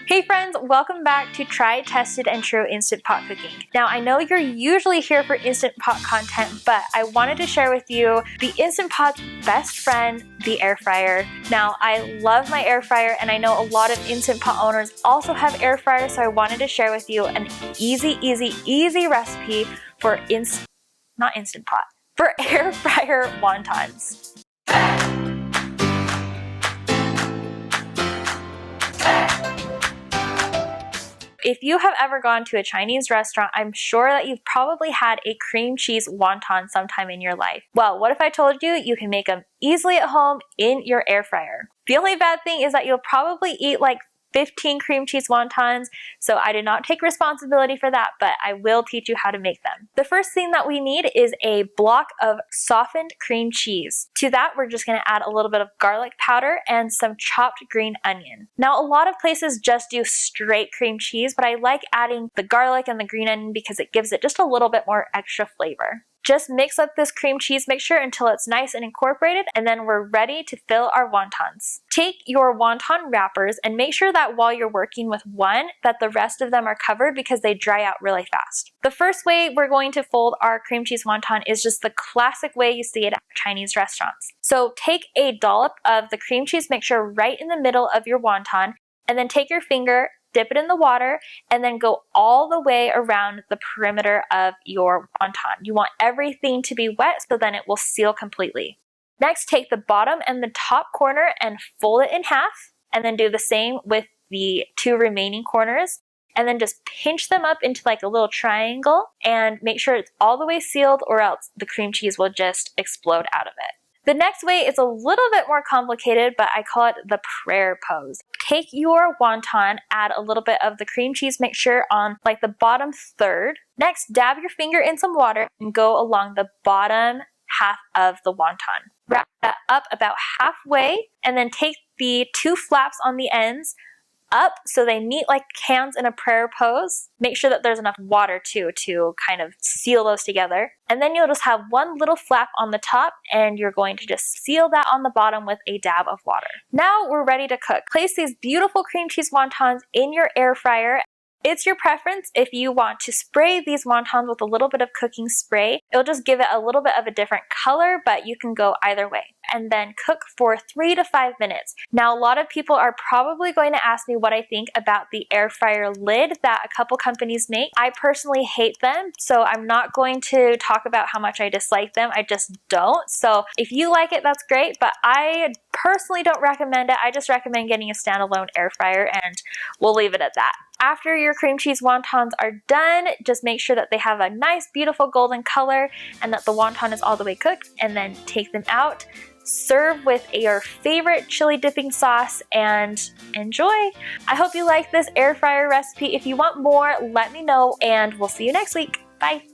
Hey friends, welcome back to Tried, Tested, and True Instant Pot Cooking. Now I know you're usually here for Instant Pot content, but I wanted to share with you the Instant Pot's best friend, the air fryer. Now I love my air fryer and I know a lot of Instant Pot owners also have air fryers, so I wanted to share with you an easy recipe for for air fryer wontons. If you have ever gone to a Chinese restaurant, I'm sure that you've probably had a cream cheese wonton sometime in your life. Well, what if I told you you can make them easily at home in your air fryer? The only bad thing is that you'll probably eat like 15 cream cheese wontons, so I did not take responsibility for that, but I will teach you how to make them. The first thing that we need is a block of softened cream cheese. To that, we're just gonna add a little bit of garlic powder and some chopped green onion. Now, a lot of places just do straight cream cheese, but I like adding the garlic and the green onion because it gives it just a little bit more extra flavor. Just mix up this cream cheese mixture until it's nice and incorporated, and then we're ready to fill our wontons. Take your wonton wrappers and make sure that while you're working with one, that the rest of them are covered because they dry out really fast. The first way we're going to fold our cream cheese wonton is just the classic way you see it at Chinese restaurants. So take a dollop of the cream cheese mixture right in the middle of your wonton, and then take your finger, dip it in the water, and then go all the way around the perimeter of your wonton. You want everything to be wet so then it will seal completely. Next, take the bottom and the top corner and fold it in half, and then do the same with the two remaining corners, and then just pinch them up into like a little triangle and make sure it's all the way sealed, or else the cream cheese will just explode out of it. The next way is a little bit more complicated, but I call it the prayer pose. Take your wonton, add a little bit of the cream cheese mixture on like the bottom third. Next, dab your finger in some water and go along the bottom half of the wonton. Wrap that up about halfway, and then take the two flaps on the ends up so they meet like hands in a prayer pose. Make sure that there's enough water too to kind of seal those together. And then you'll just have one little flap on the top, and you're going to just seal that on the bottom with a dab of water. Now we're ready to cook. Place these beautiful cream cheese wontons in your air fryer. It's your preference if you want to spray these wontons with a little bit of cooking spray. It'll just give it a little bit of a different color, but you can go either way. And then cook for 3 to 5 minutes. Now, a lot of people are probably going to ask me what I think about the air fryer lid that a couple companies make. I personally hate them, so I'm not going to talk about how much I dislike them. I just don't. So if you like it, that's great, but I personally don't recommend it. I just recommend getting a standalone air fryer, and we'll leave it at that. After your cream cheese wontons are done, just make sure that they have a nice, beautiful golden color and that the wonton is all the way cooked, and then take them out. Serve with your favorite chili dipping sauce and enjoy. I hope you like this air fryer recipe. If you want more, let me know, and we'll see you next week. Bye.